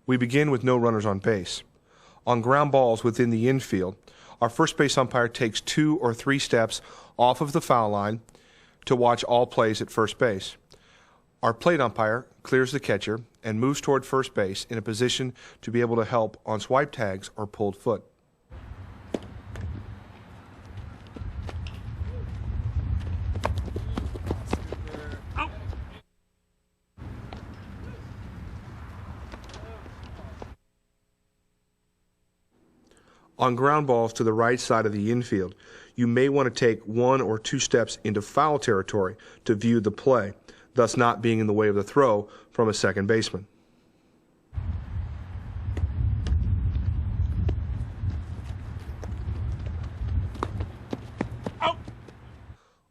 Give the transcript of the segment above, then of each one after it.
We begin with no runners on base. On ground balls within the infield, our first base umpire takes 2 or 3 steps off of the foul line to watch all plays at first base. Our plate umpire clears the catcher and moves toward first base in a position to be able to help on swipe tags or pulled foot. On ground balls to the right side of the infield, you may want to take 1 or 2 steps into foul territory to view the play, thus not being in the way of the throw from a second baseman. Out.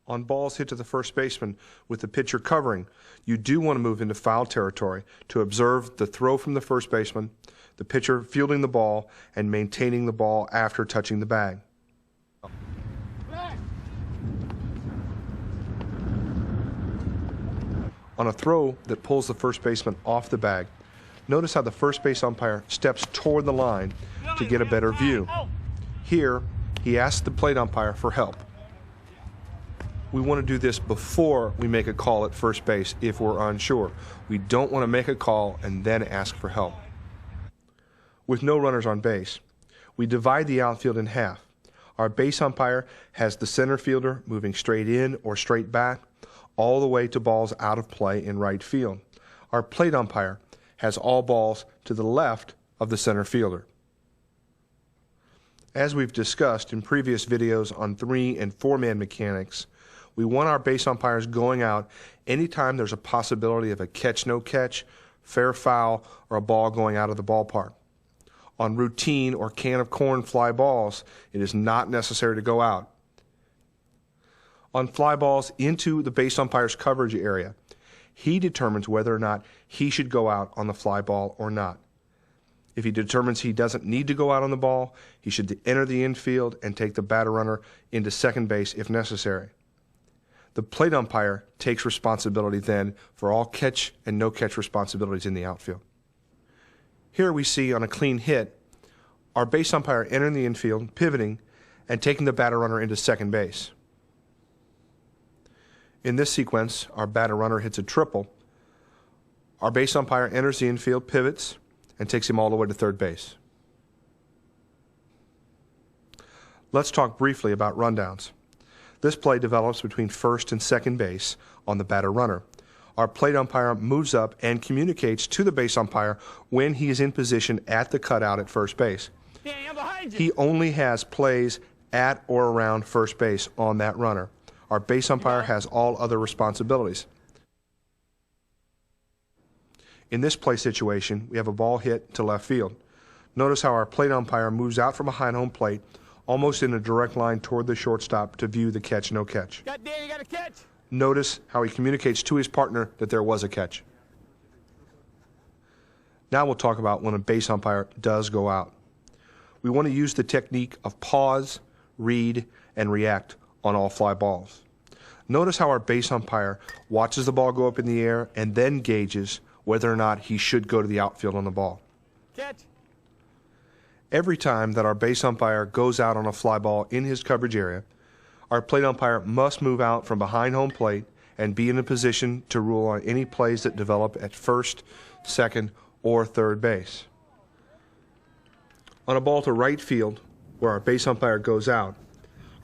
On balls hit to the first baseman with the pitcher covering, you do want to move into foul territory to observe the throw from the first baseman, the pitcher fielding the ball, and maintaining the ball after touching the bag. On a throw that pulls the first baseman off the bag, notice how the first base umpire steps toward the line to get a better view. Here, he asks the plate umpire for help. We want to do this before we make a call at first base if we're unsure. We don't want to make a call and then ask for help. With no runners on base, we divide the outfield in half. Our base umpire has the center fielder moving straight in or straight back, all the way to balls out of play in right field. Our plate umpire has all balls to the left of the center fielder. As we've discussed in previous videos on 3- and 4-man mechanics, we want our base umpires going out anytime there's a possibility of a catch-no catch, fair foul, or a ball going out of the ballpark. On routine or can of corn fly balls, it is not necessary to go out. On fly balls into the base umpire's coverage area, he determines whether or not he should go out on the fly ball or not. If he determines he doesn't need to go out on the ball, he should enter the infield and take the batter runner into second base if necessary. The plate umpire takes responsibility then for all catch and no catch responsibilities in the outfield. Here we see on a clean hit, our base umpire entering the infield, pivoting, and taking the batter runner into second base. In this sequence, our batter runner hits a triple. Our base umpire enters the infield, pivots, and takes him all the way to third base. Let's talk briefly about rundowns. This play develops between first and second base on the batter runner. Our plate umpire moves up and communicates to the base umpire when he is in position at the cutout at first base. He only has plays at or around first base on that runner. Our base umpire has all other responsibilities. In this play situation, we have a ball hit to left field. Notice how our plate umpire moves out from behind home plate, almost in a direct line toward the shortstop to view the catch-no catch. God damn, you got a catch. Notice how he communicates to his partner that there was a catch. Now we'll talk about when a base umpire does go out. We want to use the technique of pause, read, and react on all fly balls. Notice how our base umpire watches the ball go up in the air and then gauges whether or not he should go to the outfield on the ball. Catch. Every time that our base umpire goes out on a fly ball in his coverage area, our plate umpire must move out from behind home plate and be in a position to rule on any plays that develop at first, second, or third base. On a ball to right field, where our base umpire goes out,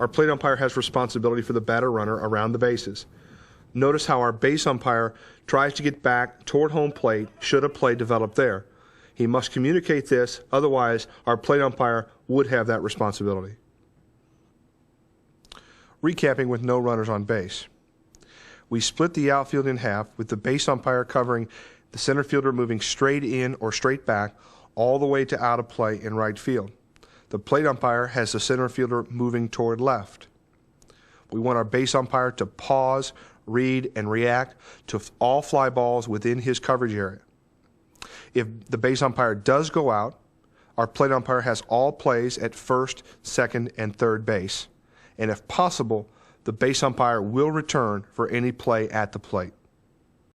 our plate umpire has responsibility for the batter runner around the bases. Notice how our base umpire tries to get back toward home plate should a play develop there. He must communicate this, otherwise our plate umpire would have that responsibility. Recapping with no runners on base. We split the outfield in half with the base umpire covering the center fielder moving straight in or straight back all the way to out of play in right field. The plate umpire has the center fielder moving toward left. We want our base umpire to pause, read, and react to all fly balls within his coverage area. If the base umpire does go out, our plate umpire has all plays at first, second, and third base. And if possible, the base umpire will return for any play at the plate.